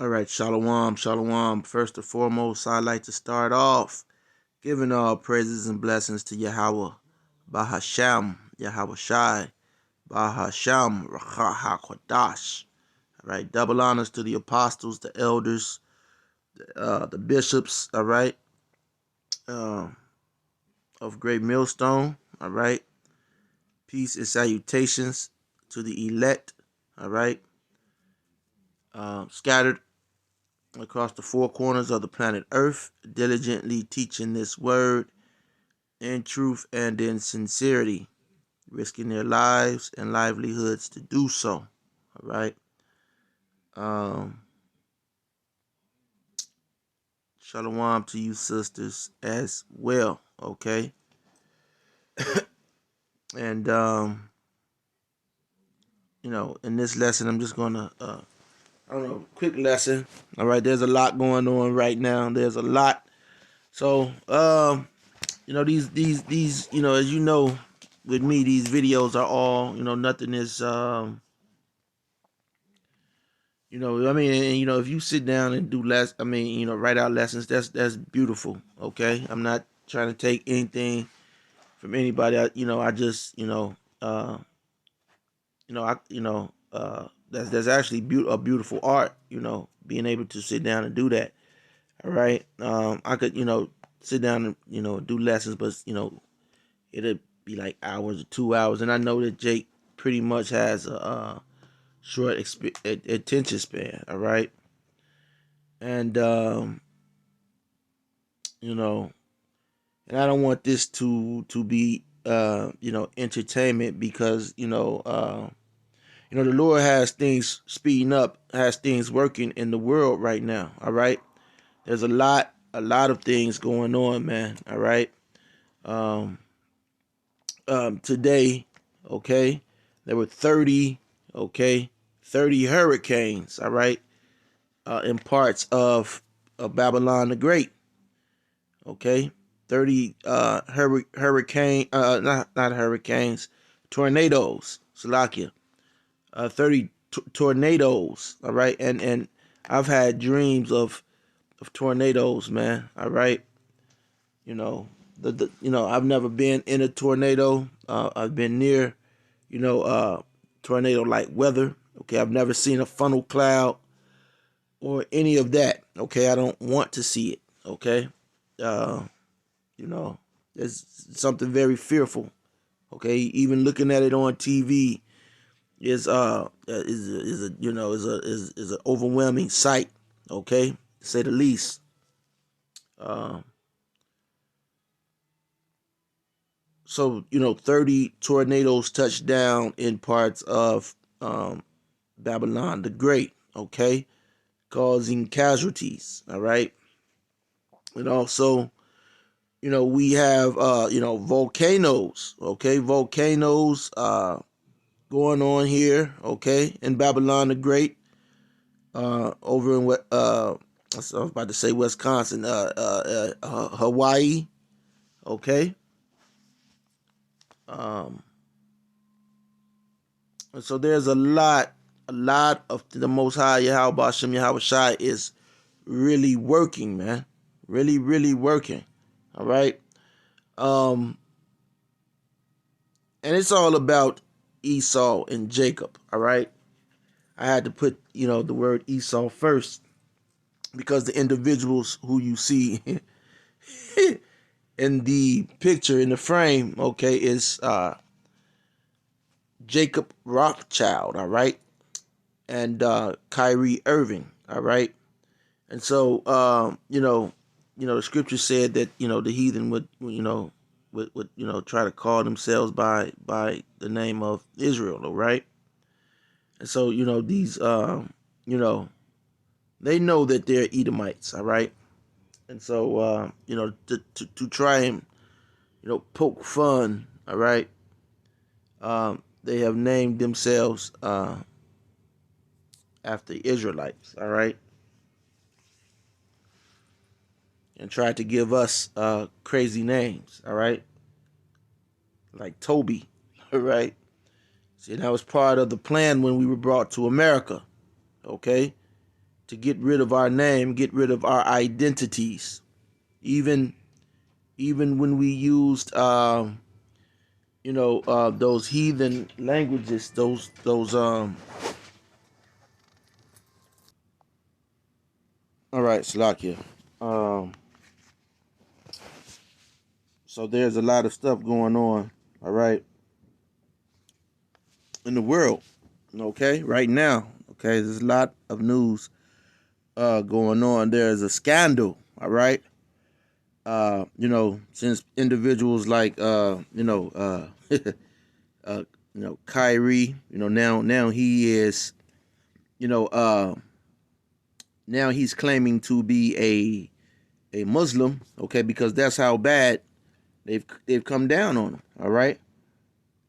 All right, shalom, shalom. First and foremost, I'd like to start off giving all praises and blessings to Yahweh, Bahasham, Yahweh Shai, Bahasham, Racha HaKodash. All right, double honors to the apostles, the elders, the bishops, all right, uh, of Great Millstone, all right. Peace and salutations to the elect, all right, scattered across the four corners of the planet Earth, diligently teaching this word in truth and in sincerity, risking their lives and livelihoods to do so. All right. Shalom to you sisters as well. Okay. And in this lesson, I'm just gonna I don't know, quick lesson. All right. There's a lot going on right now. There's a lot. So these as you know, with me, these videos are all, nothing is I mean, and, if you sit down and do write out lessons, that's beautiful. Okay, I'm not trying to take anything from anybody. I just, that's actually a beautiful art. Being able to sit down and do that. All right, I could, sit down and do lessons, but it'll be like hours or 2 hours, and I know that Jake pretty much has a short attention span. All right. And and I don't want this to be entertainment, because the Lord has things speeding up, has things working in the world right now. All right. There's a lot of things going on, man. All right. Today, okay, there were 30 hurricanes, all right, in parts of Babylon the Great. Okay, 30 hurricane, not hurricanes, tornadoes. Salakia, 30 tornadoes. All right, and I've had dreams of tornadoes, man. All right, I've never been in a tornado. I've been near, tornado like weather. Okay, I've never seen a funnel cloud or any of that. Okay, I don't want to see it. Okay, uh, it's something very fearful. Okay, even looking at it on TV is an overwhelming sight. Okay, to say the least. Uh, so 30 tornadoes touched down in parts of Babylon the Great. Okay, causing casualties. All right, and also we have volcanoes. Okay, volcanoes going on here. Okay, in Babylon the Great, over in what I was about to say Wisconsin, Hawaii. Okay, um, and so there's a lot of the Most High Yahweh Bashem Yahweh Shai is really working, man, really working. All right. Um, and it's all about Esau and Jacob. All right. I had to put, the word Esau first, because the individuals who you see in the picture, in the frame, okay, is Jacob Rothschild. All right. And Kyrie Irving. All right. And so, the scripture said that, the heathen would try to call themselves by the name of Israel. All right. And so, these, they know that they're Edomites, all right? And so, to try and, poke fun, all right? They have named themselves after Israelites, all right? And tried to give us crazy names, all right? Like Toby, all right? See, that was part of the plan when we were brought to America, okay? to get rid of our name, get rid of our identities. Even when we used those heathen languages, those all right, Slakia. Um so there's a lot of stuff going on, all right, in the world, okay, right now. Okay, there's a lot of news going on. There's a scandal, all right. Since individuals like Kyrie, now he is, you know, uh now he's claiming to be a Muslim, okay, because that's how bad they've come down on him, all right.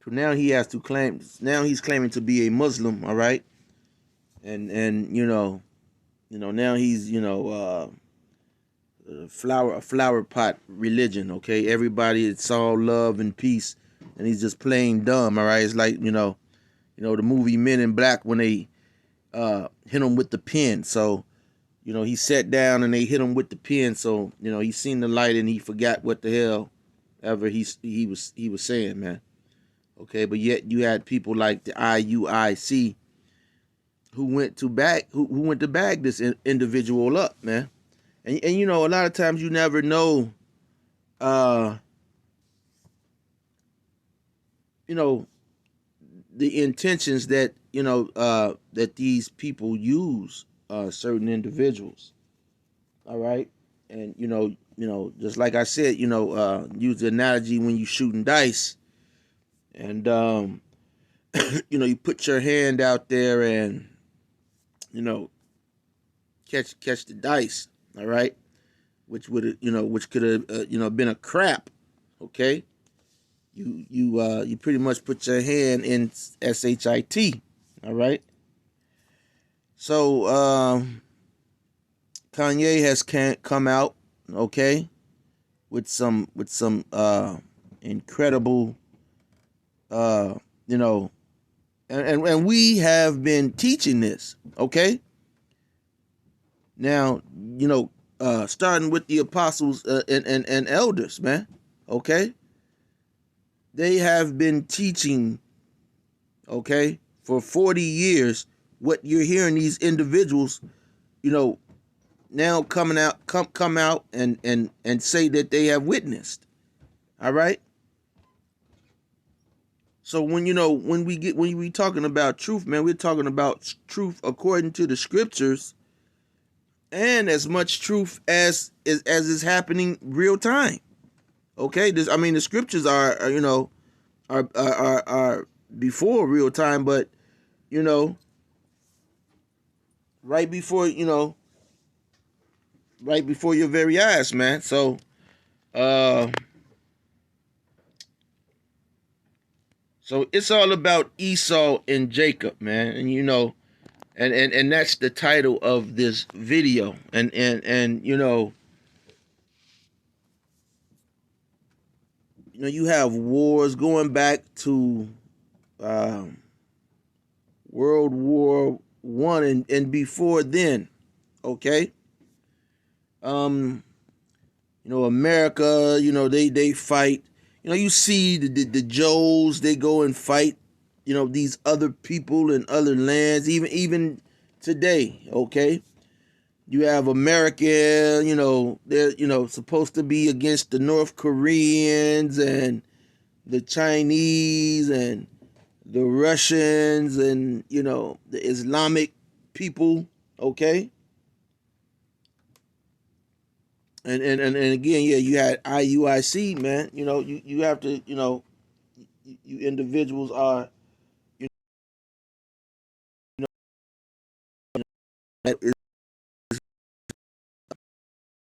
So now he has to claim. Now he's claiming to be a Muslim, all right, and now he's a flower pot religion, okay. Everybody, it's all love and peace, and he's just plain dumb, all right. It's like the movie Men in Black when they hit him with the pen. So he sat down and they hit him with the pen. So he seen the light and he forgot what the hell ever he was saying, man. Okay, but yet you had people like the IUIC who went to bag this individual up, man. And a lot of times you never know, uh, you know, the intentions that that these people use certain individuals. All right, and just like I said, use the analogy when you shooting dice, and you put your hand out there and you know catch the dice. All right, which could have been a crap. Okay, you pretty much put your hand in shit. All right, so Kanye has come out, okay, with some incredible uh you know and we have been teaching this, okay. Now, starting with the apostles and elders, man, okay. They have been teaching, okay, for 40 years what you're hearing these individuals, you know, now come out and say that they have witnessed. All right. So when we talking about truth, man, we're talking about truth according to the scriptures, and as much truth as is happening real time. Okay, the scriptures are before real time, but you know right before right before your very eyes, man. So uh so it's all about Esau and Jacob, man, and and that's the title of this video, and you have wars going back to um, World War I and before then, okay. Um, America, they fight. You see the Joes, they go and fight. These other people in other lands, even today, okay. You have America, they're supposed to be against the North Koreans and the Chinese and the Russians and the Islamic people, okay. And again, yeah, you had IUIC, man. You have to, you individuals are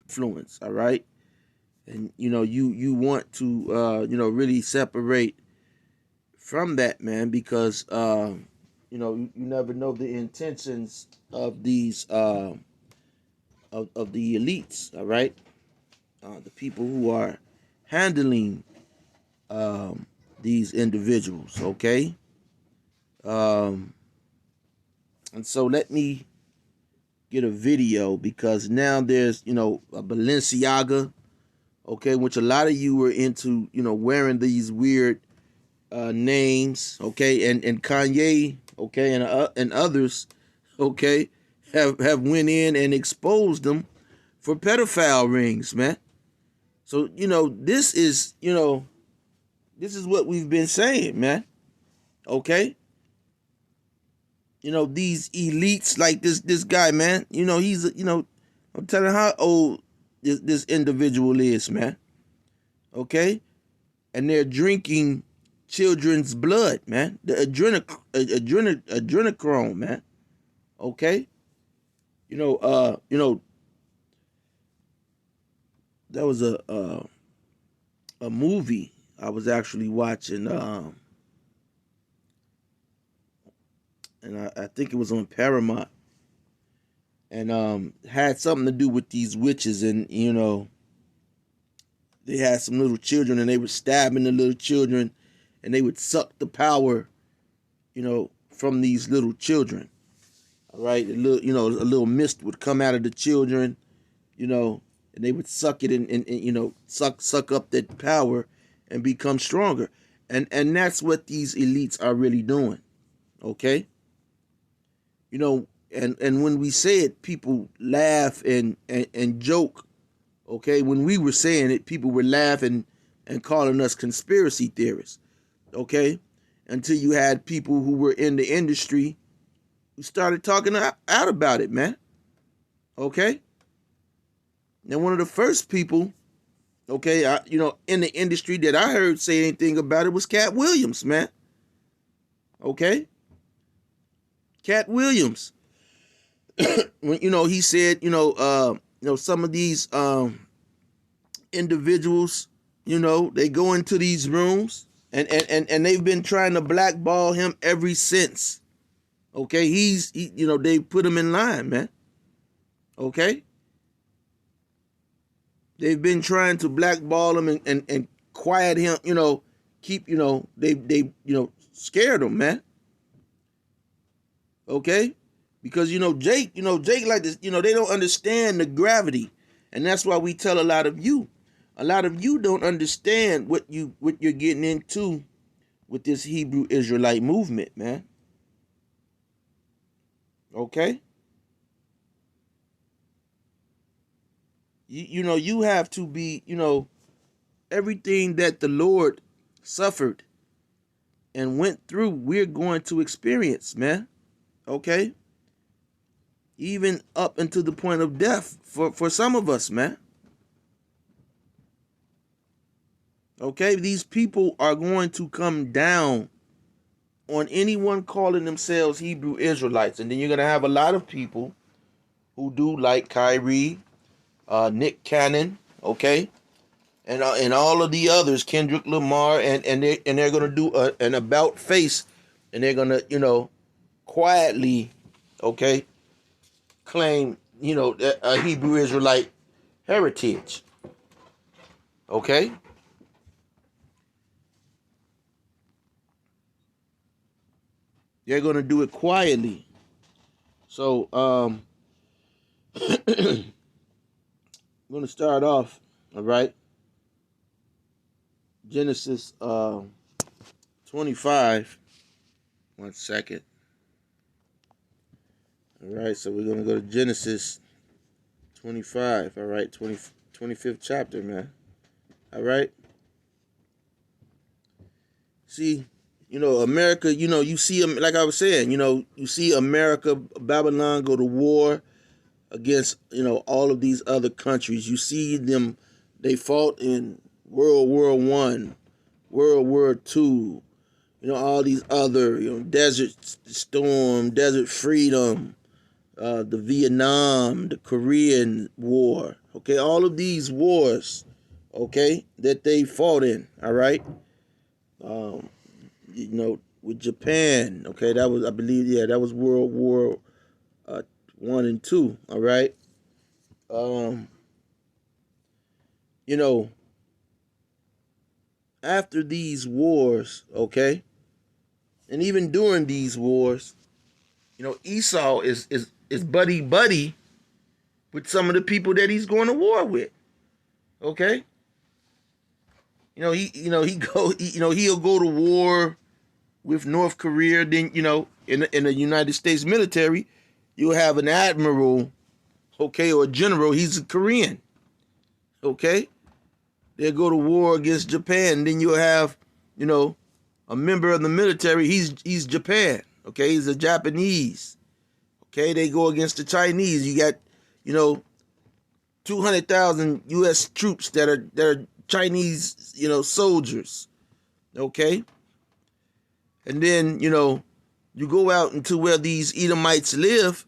influence, all right. And you want to really separate from that, man, because you never know the intentions of these of the elites, all right. The people who are handling these individuals, okay. um and so let me get a video, because now there's, a Balenciaga, okay, which a lot of you were into, wearing these weird names, okay, and Kanye, okay, and others, okay, have went in and exposed them for pedophile rings, man. So this is what we've been saying, man. Okay, these elites like this guy, man. He's I'm telling how old this individual is, man. Okay, and they're drinking children's blood, man. The adrenochrome, man. Okay, you know, uh, you know, that was a movie I was actually watching, and I think it was on Paramount, and had something to do with these witches, and they had some little children, and they were stabbing the little children, and they would suck the power, from these little children. All right, a little mist would come out of the children, and they would suck it and suck up that power and become stronger. And that's what these elites are really doing. Okay? And when we say it, people laugh and joke. Okay? When we were saying it, people were laughing and calling us conspiracy theorists. Okay? Until you had people who were in the industry who started talking out about it, man. Okay? Now, one of the first people, okay, in the industry that I heard say anything about it was Cat Williams, man. Okay? Cat Williams. When he said, some of these individuals, they go into these rooms and they've been trying to blackball him ever since. Okay, they put him in line, man. Okay? They've been trying to blackball him and quiet him, keep, they scared him, man. Okay? Because, Jake like this, they don't understand the gravity. And that's why we tell a lot of you don't understand what you're getting into with this Hebrew Israelite movement, man. Okay? You have to be, everything that the Lord suffered and went through, we're going to experience, man. Okay? Even up until the point of death for some of us, man. Okay? These people are going to come down on anyone calling themselves Hebrew Israelites. And then you're going to have a lot of people who do like Kyrie, Nick Cannon, okay? And all of the others, Kendrick Lamar, and they're gonna do an about face, and they're gonna quietly, okay, claim a Hebrew Israelite heritage, okay. They're gonna do it quietly. So I'm gonna start off, all right. Genesis 25. 1 second. All right, so we're going to go to Genesis 25, all right, 25th chapter, man. All right. See, America, you see, like I was saying, you see America, Babylon go to war against, all of these other countries. You see them, they fought in World War I, World War II, all these other, Desert Storm, Desert Freedom, the Vietnam, the Korean War, okay, all of these wars, okay, that they fought in, all right, with Japan, okay, that was, I believe, yeah, that was World War One and Two, all right, um, after these wars, okay, and even during these wars, Esau is is buddy buddy with some of the people that he's going to war with. Okay, he'll go to war with North Korea. Then in the United States military, you'll have an admiral, okay, or a general. He's a Korean. Okay, they'll go to war against Japan. Then you'll have a member of the military. He's Japan. Okay, he's a Japanese. Okay, they go against the Chinese. You got 200,000 U.S. troops that are Chinese soldiers. Okay, and then you go out into where these Edomites live.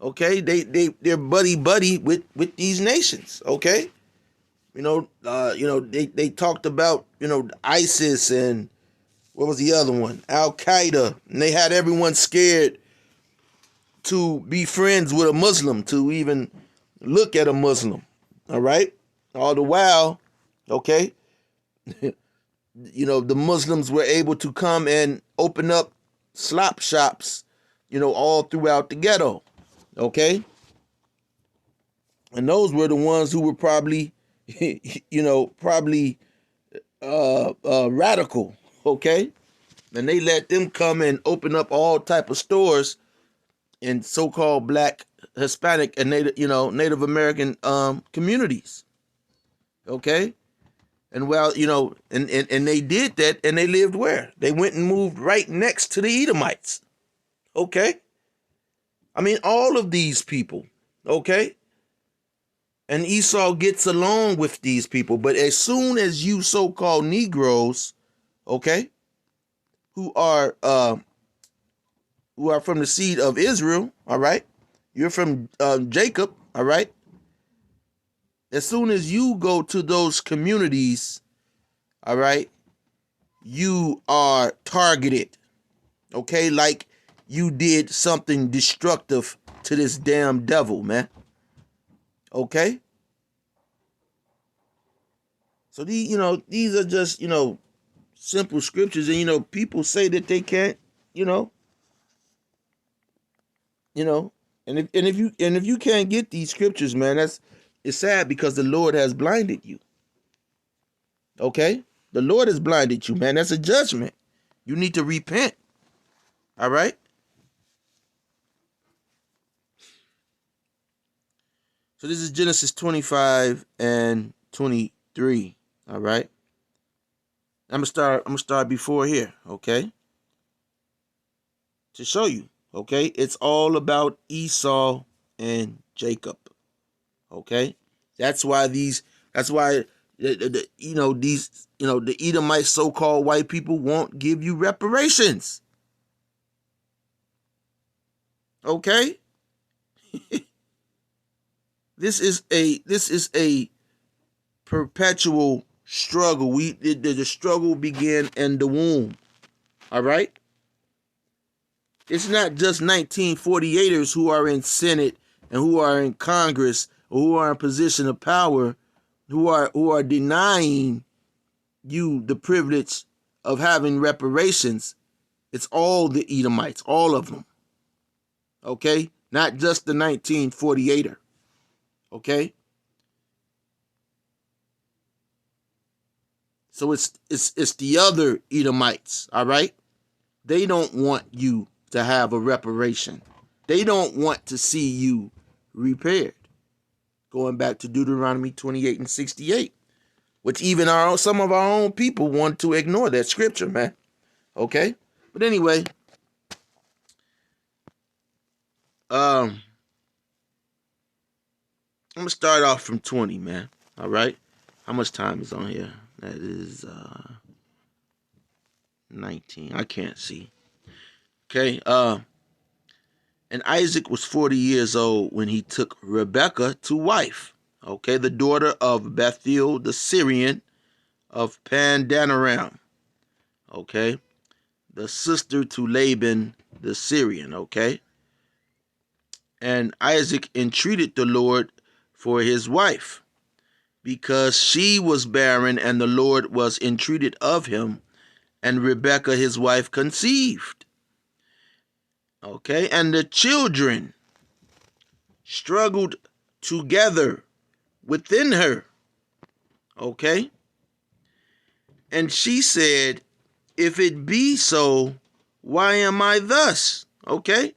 Okay, they're buddy with these nations. Okay, they talked about ISIS and what was the other one? Al Qaeda, and they had everyone scared to be friends with a Muslim, to even look at a Muslim. All right, all the while, okay, the Muslims were able to come and open up slop shops, all throughout the ghetto. Okay, and those were the ones who were probably radical. Okay, and they let them come and open up all type of stores in so-called Black, Hispanic, and Native American communities. Okay, and and they did that, and they lived where? They went and moved right next to the Edomites. Okay, I mean all of these people. Okay, and Esau gets along with these people, but as soon as you so-called Negroes, okay, who are from the seed of Israel, all right, you're from Jacob, all right. As soon as you go to those communities, all right, you are targeted, okay, like you did something destructive to this damn devil, man. Okay? So these are just, simple scriptures, and people say that they can't, and if you can't get these scriptures, man, it's sad, because the Lord has blinded you. Okay? The Lord has blinded you, man. That's a judgment. You need to repent. All right? So this is Genesis 25 and 23. All right? I'm gonna start before here, okay? To show you, okay? It's all about Esau and Jacob. Okay? That's why the Edomite so-called white people won't give you reparations. Okay? This is a perpetual struggle. The struggle began in the womb. All right? It's not just 1948ers who are in Senate and who are in Congress or who are in position of power who are denying you the privilege of having reparations. It's all the Edomites, all of them. Okay? Not just the 1948er. Okay? So it's the other Edomites, all right? They don't want you to have a reparation. They don't want to see you repaired. Going back to Deuteronomy 28 and 68, which even some of our own people want to ignore that scripture, man. Okay? But anyway, I'm going to start off from 20, man. All right? How much time is on here? That is 19. I can't see. Okay? And Isaac was 40 years old when he took Rebekah to wife. Okay? The daughter of Bethuel the Syrian of Pandanaram. Okay? The sister to Laban the Syrian. Okay? And Isaac entreated the Lord for his wife, because she was barren, and the Lord was entreated of him, and Rebekah his wife conceived. Okay, and the children struggled together within her. Okay? And she said, if it be so, why am I thus? Okay?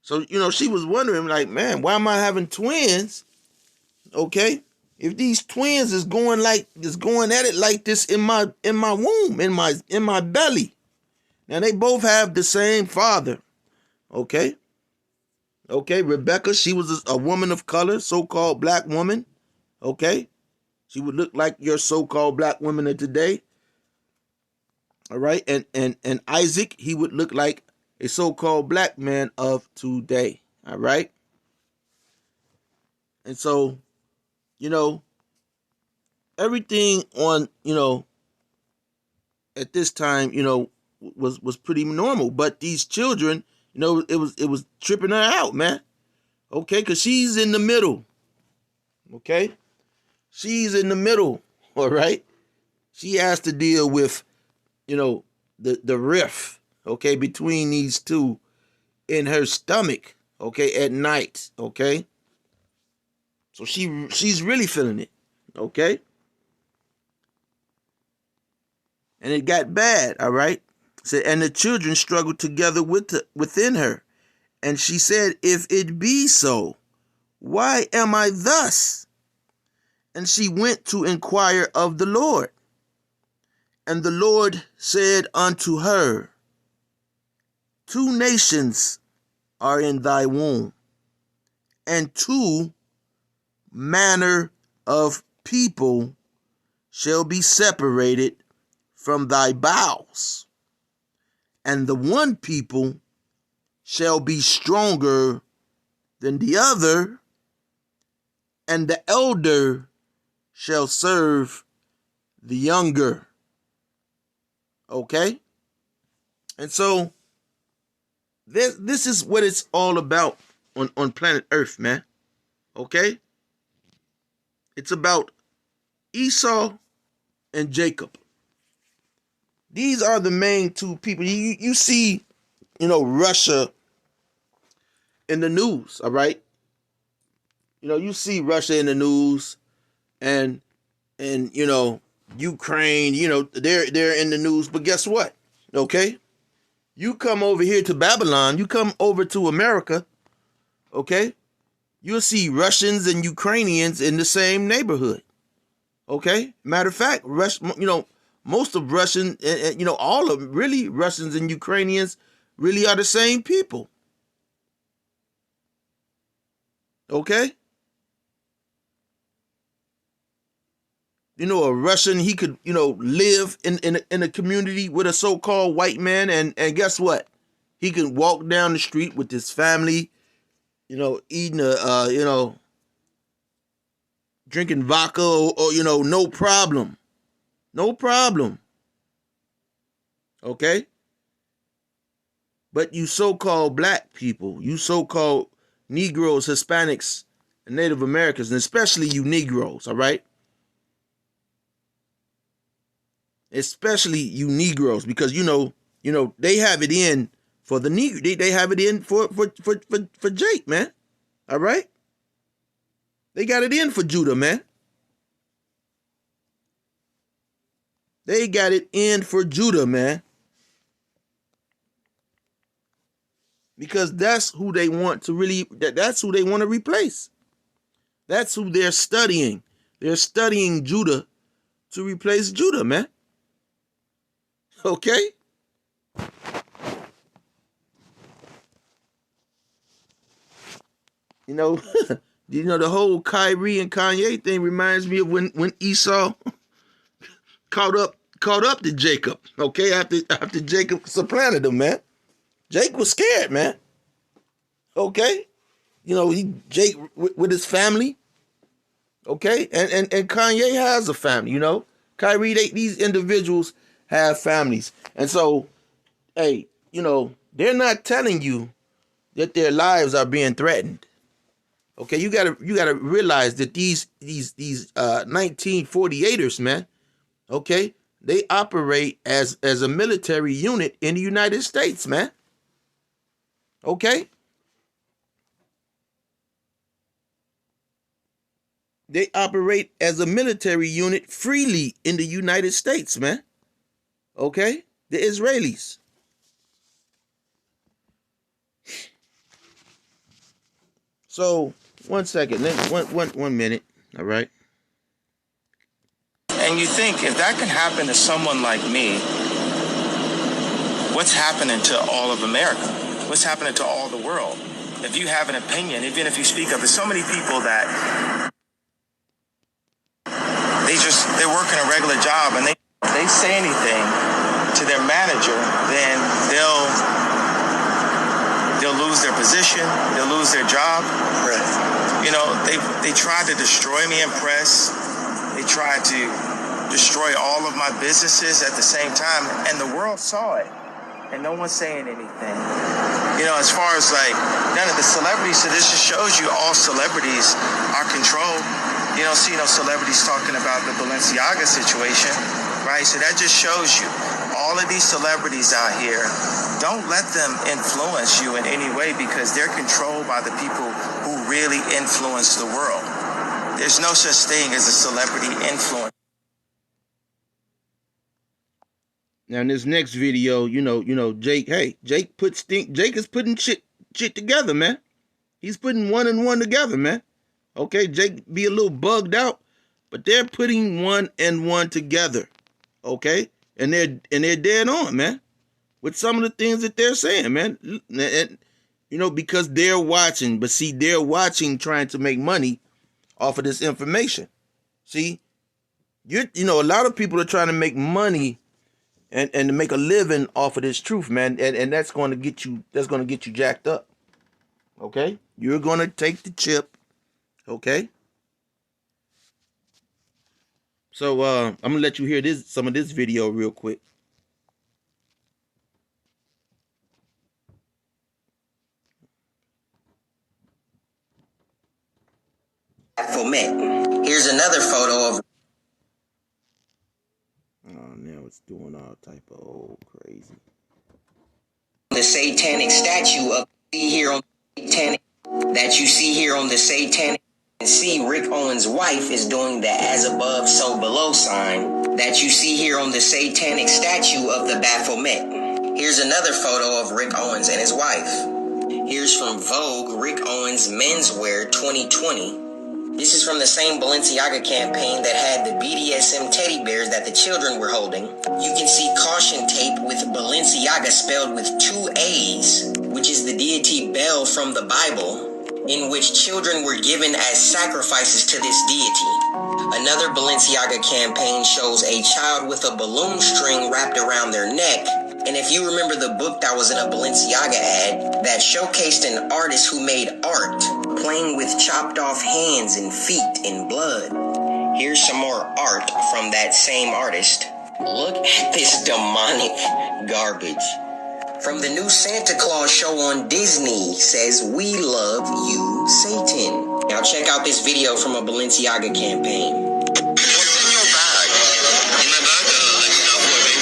So, she was wondering, like, man, why am I having twins? Okay? If these twins is going at it like this in my womb, in my belly. Now they both have the same father. Okay? Okay, Rebecca, she was a woman of color, so-called black woman. Okay? She would look like your so-called black woman of today. All right? And Isaac, he would look like a so-called black man of today. All right? And so, everything on, at this time, was pretty normal. But these children, it was tripping her out, man. Okay, because she's in the middle. Okay? She's in the middle, all right? She has to deal with, the rift, okay, between these two in her stomach, okay, at night, okay? So she's really feeling it, okay? And it got bad, all right? So, and the children struggled together within her. And she said, if it be so, why am I thus? And she went to inquire of the Lord. And the Lord said unto her, 2 nations are in thy womb, and 2 manner of people shall be separated from thy bowels, and the one people shall be stronger than the other, and the elder shall serve the younger. Okay? And so this is what it's all about on planet Earth, man. Okay? It's about Esau and Jacob. These are the main 2 people. You see, Russia in the news, all right? You see Russia in the news and Ukraine, they're in the news, but guess what? Okay? You come over here to Babylon, you come over to America, okay? You'll see Russians and Ukrainians in the same neighborhood. Okay? Matter of fact, most of Russian, all of really Russians and Ukrainians really are the same people. Okay? A Russian, he could, live in a community with a so-called white man, and guess what? He can walk down the street with his family, eating drinking vodka or no problem. No problem. Okay? But you so-called black people, you so-called Negroes, Hispanics, and Native Americans, and especially you Negroes, all right? Especially you Negroes, because they have it in for the Negro. They have it in for Jake, man. All right? They got it in for Judah, man. They got it in for Judah, man. Because that's who they want to that's who they want to replace. That's who they're studying. They're studying Judah to replace Judah, man. Okay? The whole Kyrie and Kanye thing reminds me of when Esau caught up to Jacob. Okay, after Jacob supplanted him, man. Jake was scared, man. Okay, Jake with his family. Okay, and Kanye has a family. Kyrie, these individuals have families, and so, hey, they're not telling you that their lives are being threatened. Okay, you gotta realize that these 1948ers, man. Okay, they operate as a military unit in the United States, man. Okay. They operate as a military unit freely in the United States, man. Okay? The Israelis. So, 1 second. One minute. All right? And you think, if that can happen to someone like me, what's happening to all of America? What's happening to all the world? If you have an opinion, even if you speak up, there's so many people that they're working a regular job, and they say anything to their manager, then they'll lose their position, they'll lose their job. Right. You know, they tried to destroy me in press. They tried to destroy all of my businesses at the same time, and the world saw it, and no one's saying anything. You know, as far as like none of the celebrities, so this just shows you all celebrities are controlled. You don't see no celebrities talking about the Balenciaga situation, right? So that just shows you all of these celebrities out here, don't let them influence you in any way, because they're controlled by the people who really influence the world. There's no such thing as a celebrity influence. Now in this next video, you know, Jake is putting shit together, man. He's putting one and one together, man. Okay, Jake be a little bugged out, but they're putting one and one together. Okay? And they're dead on, man. With some of the things that they're saying, man. And, you know, because they're watching, but see, they're watching trying to make money off of this information. See, you know, a lot of people are trying to make money and to make a living off of this truth, man. And that's going to get you jacked up. Okay? You're going to take the chip. Okay? So I'm going to let you hear some of this video real quick. Here's another photo of. Oh, now it's doing all type of old crazy. The satanic statue of here on satanic that you see here on the satanic. And see, Rick Owens' wife is doing the as above, so below sign that you see here on the satanic statue of the Baphomet. Here's another photo of Rick Owens and his wife. Here's from Vogue, Rick Owens Menswear 2020. This is from the same Balenciaga campaign that had the BDSM teddy bears that the children were holding. You can see caution tape with Balenciaga spelled with 2 A's, which is the deity Bel from the Bible, in which children were given as sacrifices to this deity. Another Balenciaga campaign shows a child with a balloon string wrapped around their neck. And if you remember the book that was in a Balenciaga ad that showcased an artist who made art, playing with chopped off hands and feet in blood. Here's some more art from that same artist. Look at this demonic garbage. From the new Santa Claus show on Disney says, "We love you, Satan." Now check out this video from a Balenciaga campaign. What's in your bag? In my bag, like stuff for me.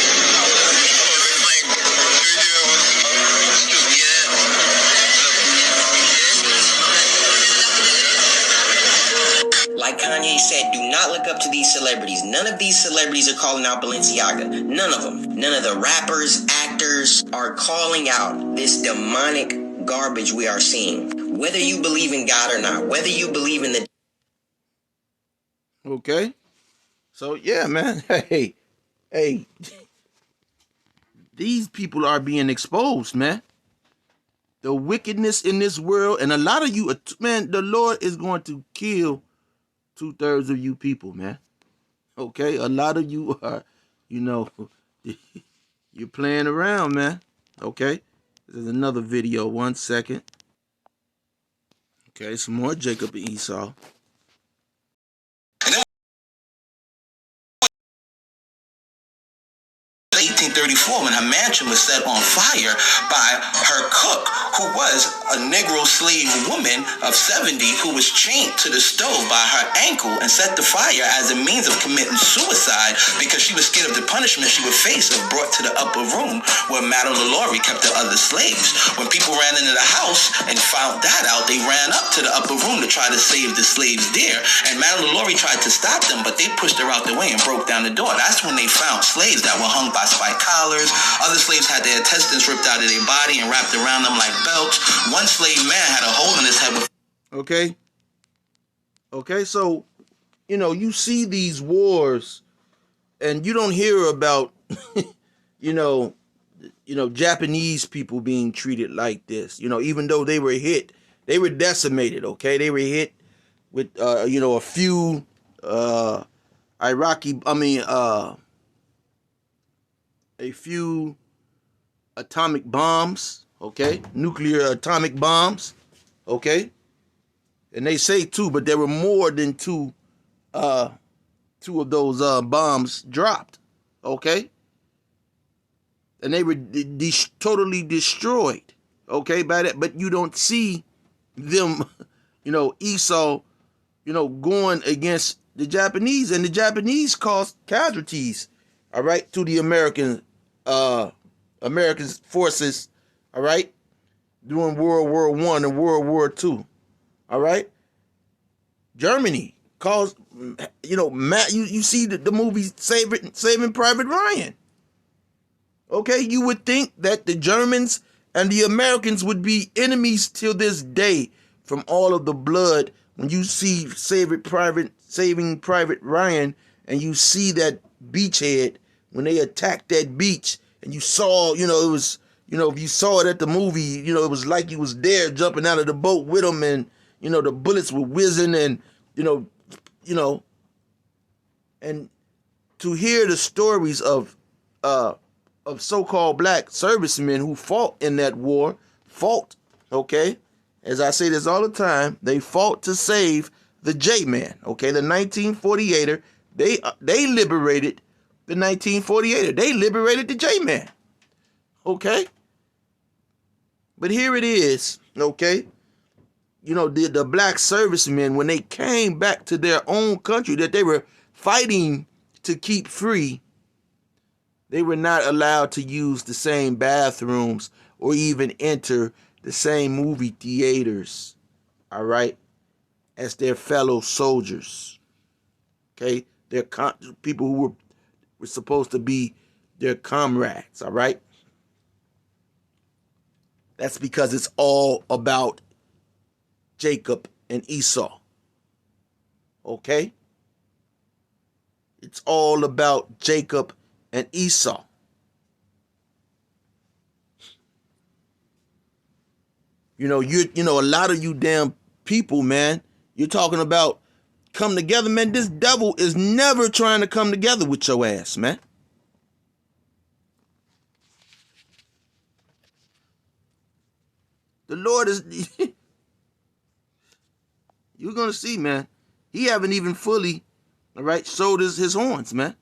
Like Kanye said, do not look up to these celebrities. None of these celebrities are calling out Balenciaga. None of them. None of the rappers, actors are calling out this demonic garbage we are seeing. Whether you believe in God or not, whether you believe in the... Okay. So, yeah, man. Hey. These people are being exposed, man. The wickedness in this world, and a lot of you, man, the Lord is going to kill 2/3 of you people, man. Okay? A lot of you are, you know, you're playing around, man. Okay? This is another video. 1 second. Okay, some more Jacob and Esau. 1834, when her mansion was set on fire by her cook, who was a Negro slave woman of 70 who was chained to the stove by her ankle and set the fire as a means of committing suicide because she was scared of the punishment she would face if brought to the upper room where Madame LaLaurie kept the other slaves. When people ran into the house and found that out, they ran up to the upper room to try to save the slaves there. And Madame LaLaurie tried to stop them, but they pushed her out the way and broke down the door. That's when they found slaves that were hung by spike collars. Other slaves had their intestines ripped out of their body and wrapped around them like belts. One slave man had a hole in his head with... Okay, so, you see these wars, and you don't hear about, Japanese people being treated like this. Even though they were hit, they were decimated, okay? They were hit with, a few a few atomic bombs, okay? Nuclear atomic bombs, okay? And they say two, but there were more than two of those bombs dropped, okay? And they were totally destroyed, okay, by that. But you don't see them, Esau, going against the Japanese, and the Japanese caused casualties, all right, to the American forces, all right, during World War I and World War II, all right. Germany caused, you see the movie Saving Private Ryan. Okay, you would think that the Germans and the Americans would be enemies till this day from all of the blood. When you see Saving Private Ryan and you see that beachhead when they attacked that beach, and you saw, it was, if you saw it at the movie, it was like you was there jumping out of the boat with them, and the bullets were whizzing, and and to hear the stories of so-called black servicemen who fought in that war, okay? As I say this all the time, they fought to save the J-Man, okay? The 1948er, they liberated the 1948er. They liberated the J-Man, okay? But here it is, okay? The black servicemen, when they came back to their own country that they were fighting to keep free, they were not allowed to use the same bathrooms or even enter the same movie theaters, all right, as their fellow soldiers, okay? Their people who were supposed to be their comrades, all right? That's because it's all about Jacob and Esau, okay? It's all about Jacob and Esau. A lot of you damn people, man, you're talking about come together, man. This devil is never trying to come together with your ass, man. The Lord is, you're going to see, man. He haven't even fully, all right, showed his horns, man.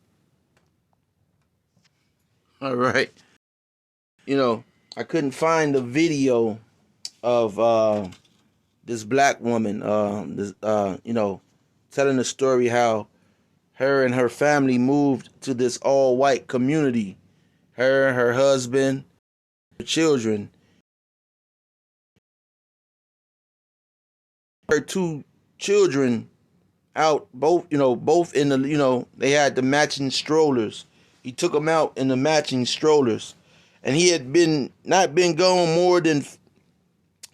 All right. I couldn't find a video of this black woman, telling the story how her and her family moved to this all-white community. Her husband, her children. Her two children out, both in the, they had the matching strollers. He took them out in the matching strollers. And he had not been gone more than,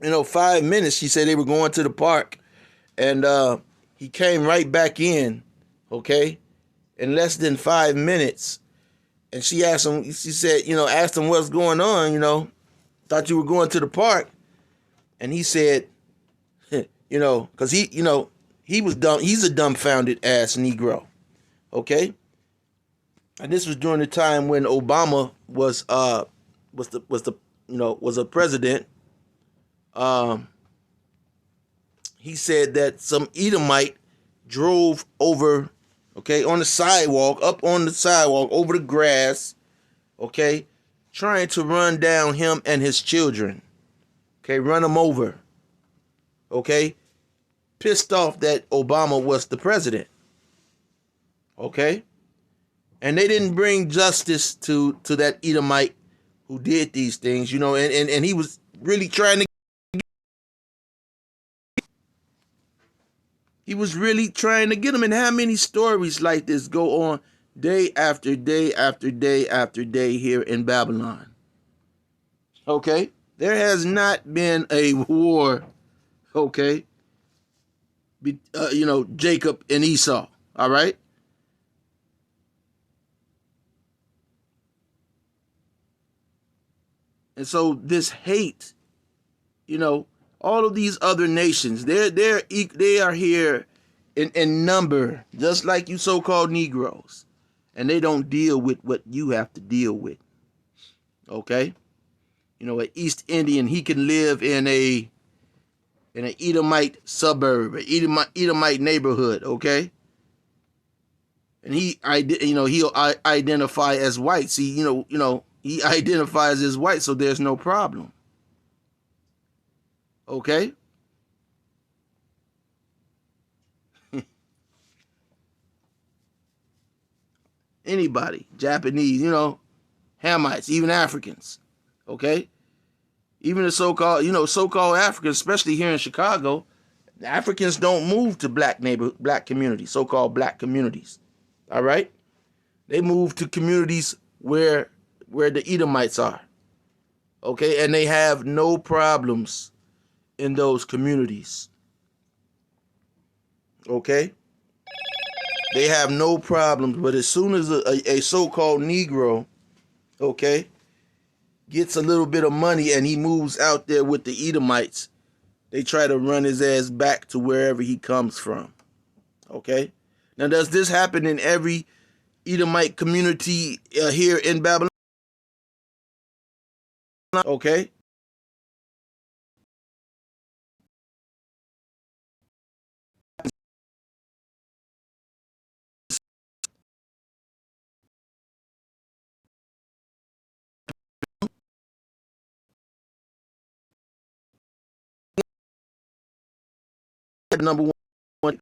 5 minutes. She said they were going to the park. And he came right back in, okay, in less than 5 minutes. And she asked him, asked him what's going on, thought you were going to the park. And he said, because he was dumb. He's a dumbfounded ass Negro, okay? And this was during the time when Obama was a president. He said that some Edomite drove over, okay, on the sidewalk, up on the sidewalk, over the grass, okay, trying to run down him and his children, okay, run them over, okay, pissed off that Obama was the president, okay? And they didn't bring justice to that Edomite who did these things, and he was really trying to get him. And how many stories like this go on day after day after day after day here in Babylon? Okay? There has not been a war, okay? Jacob and Esau, all right? And so this hate, all of these other nations, they are here in number, just like you so-called Negroes, and they don't deal with what you have to deal with. Okay, an East Indian, he can live in an Edomite suburb, an Edomite neighborhood. Okay, and he'll identify as white. See, he identifies as white, so there's no problem. Okay. Anybody, Japanese, Hamites, even Africans, okay? Even the so-called Africans, especially here in Chicago, the Africans don't move to black communities, so-called black communities, all right? They move to communities where the Edomites are, okay? And they have no problems in those communities, okay? They have no problems, but as soon as a so-called Negro, okay, gets a little bit of money and he moves out there with the Edomites, they try to run his ass back to wherever he comes from. Okay? Now, does this happen in every Edomite community here in Babylon? Okay? Number one.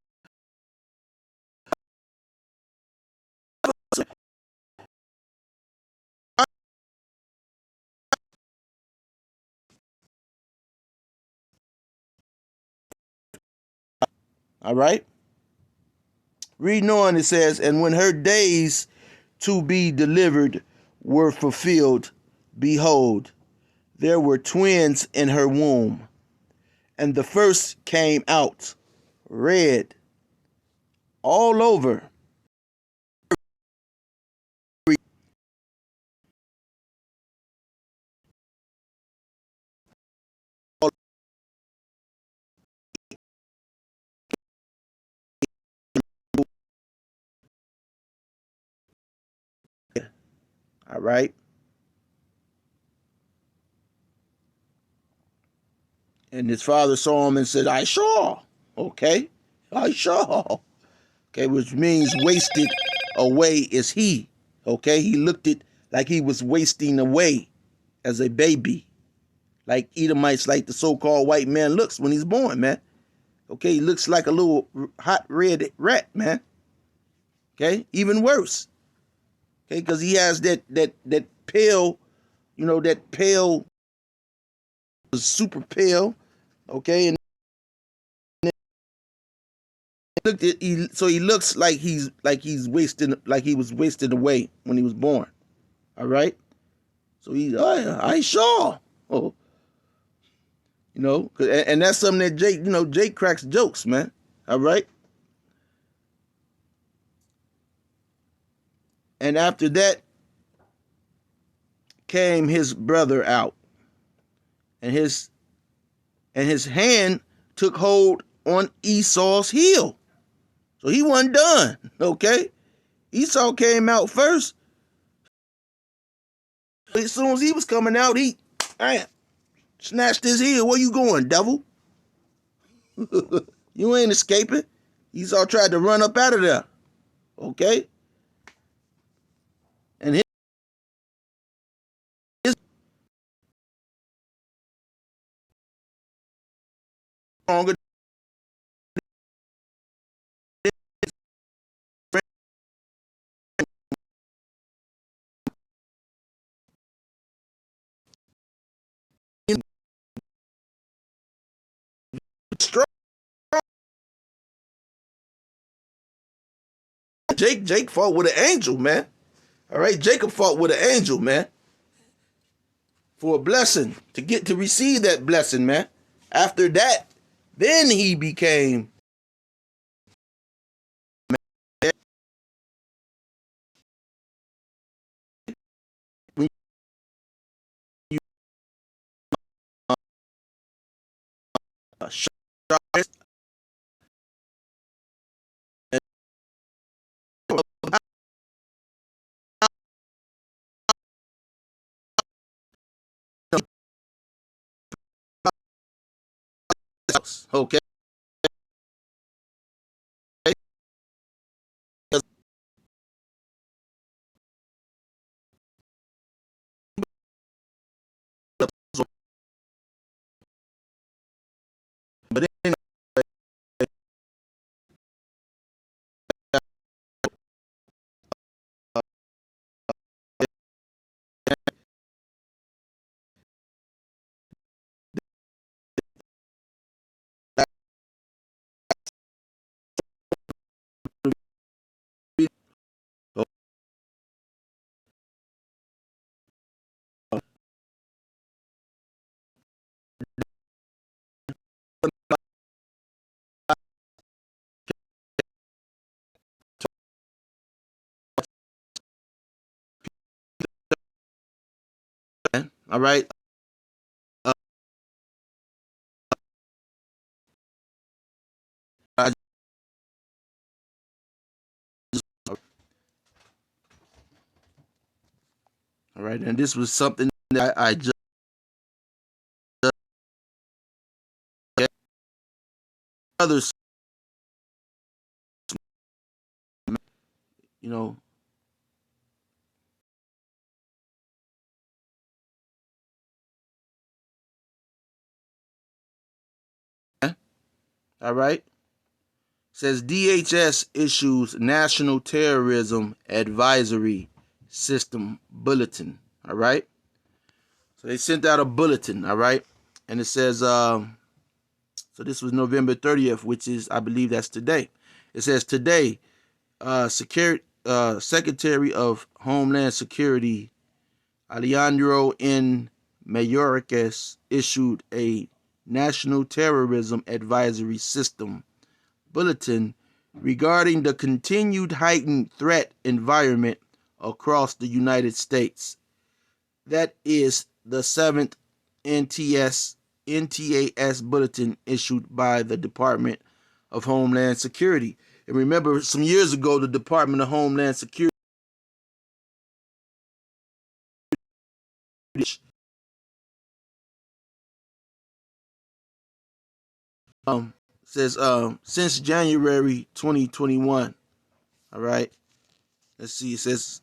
All right? Reading on, it says, and when her days to be delivered were fulfilled, behold, there were twins in her womb. And the first came out red all over. All right? And his father saw him and said, I saw. Okay? I saw. Okay, which means wasted away is he. Okay? He looked it like he was wasting away as a baby. Like Edomites, like the so-called white man looks when he's born, man. Okay? He looks like a little hot red rat, man. Okay? Even worse. Okay? Because he has that pale, that pale, super pale. Okay? And so he looks like he's wasting, like he was wasted away when he was born. All right. So I saw. Oh, and that's something that Jake cracks jokes, man. All right. And after that came his brother out, and his hand took hold on Esau's heel. So he wasn't done. Okay. Esau came out first. As soon as he was coming out, he snatched his heel. Where you going, devil? You ain't escaping. Esau tried to run up out of there. Okay? And his stronger than strong. Jake fought with an angel, man. All right, Jacob fought with an angel, man, for a blessing to receive that blessing, man. After that, then he became a okay. But anyway, all right. Uh, all right, and this was something that I just, others, you know, all right. Says DHS issues National Terrorism Advisory System Bulletin. All right. So they sent out a bulletin. All right. And it says, so this was November 30th, which is, I believe that's today. It says today, Secretary of Homeland Security Alejandro N. Mayorkas issued a National Terrorism Advisory System bulletin regarding the continued heightened threat environment across the United States. That is the 7th NTAS bulletin issued by the Department of Homeland Security. And remember, some years ago, the Department of Homeland Security says since January 2021. All right. Let's see. It says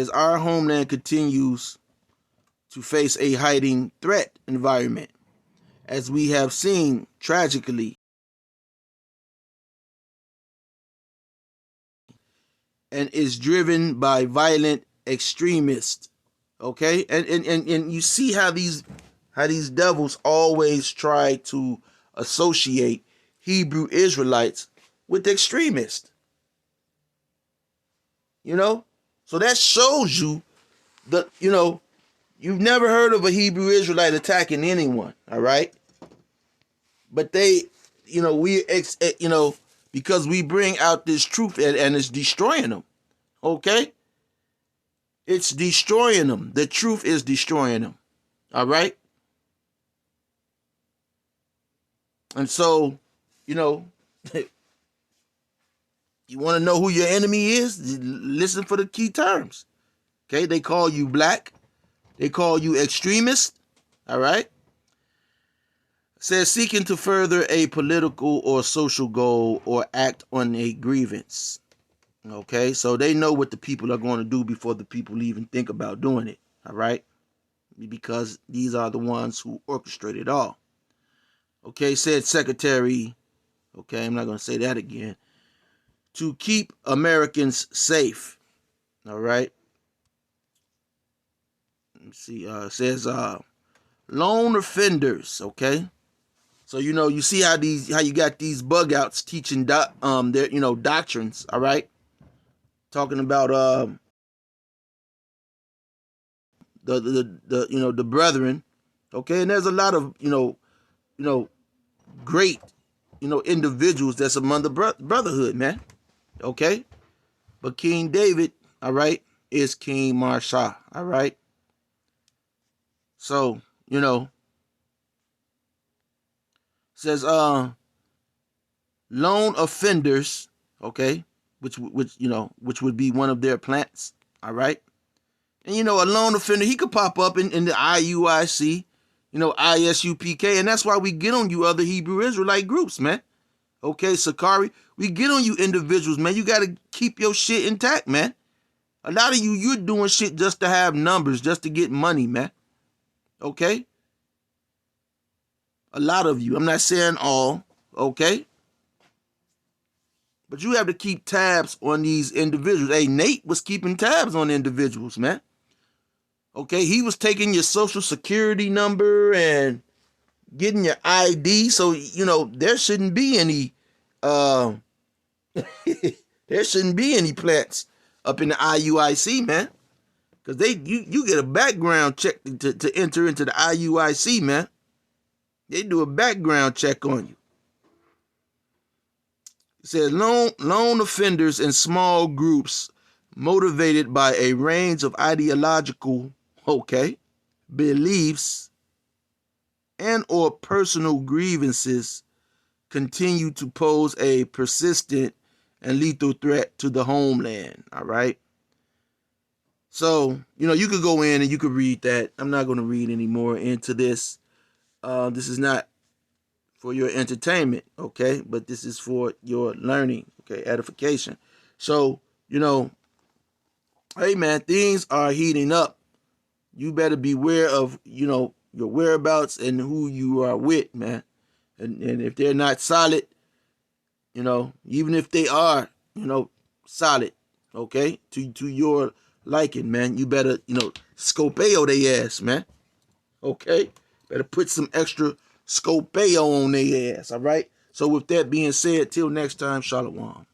our homeland continues to face a heightened threat environment, as we have seen tragically, and is driven by violent extremists. Okay, and you see how these devils always try to associate Hebrew Israelites with extremists. You know, so that shows you that you've never heard of a Hebrew Israelite attacking anyone. All right, but they, because we bring out this truth and it's destroying them. Okay, it's destroying them. The truth is destroying them. All right, and so, you know, you want to know who your enemy is? Listen for the key terms. Okay, they call you black. They call you extremist. All right. Says seeking to further a political or social goal or act on a grievance. Okay, so they know what the people are going to do before the people even think about doing it. All right, because these are the ones who orchestrate it all. Okay, said Secretary, okay, I'm not going to say that again, to keep Americans safe. All right. Let me see. It says lone offenders. Okay. So you see how you got these bug outs teaching their doctrines. All right. Talking about the brethren. Okay, and there's a lot of great individuals that's among the brotherhood, man. Okay, but King David, all right, is King Marsha. All right. So says lone offenders, okay, which would be one of their plants, all right. And a lone offender, he could pop up in the IUIC, ISUPK, and that's why we get on you other Hebrew Israelite groups, man. Okay, Sakari, we get on you individuals, man. You got to keep your shit intact, man. A lot of you're doing shit just to have numbers, just to get money, man. Okay? A lot of you. I'm not saying all, okay? But you have to keep tabs on these individuals. Hey, Nate was keeping tabs on individuals, man. Okay, he was taking your social security number and getting your ID. So, there shouldn't be any there shouldn't be any plants up in the IUIC, man. Because you get a background check to enter into the IUIC, man. They do a background check on you. It says lone offenders in small groups motivated by a range of ideological, beliefs and or personal grievances continue to pose a persistent and lethal threat to the homeland. All right. So, you could go in and you could read that. I'm not going to read any more into this. This is not for your entertainment, okay? But this is for your learning, okay? Edification. So, hey, man, things are heating up. You better beware of, your whereabouts and who you are with, man. And if they're not solid, even if they are, solid, okay, to your liking, man, you better, scopeo they ass, man. Okay? Better put some extra scopeo on their ass, all right? So with that being said, till next time, shalom.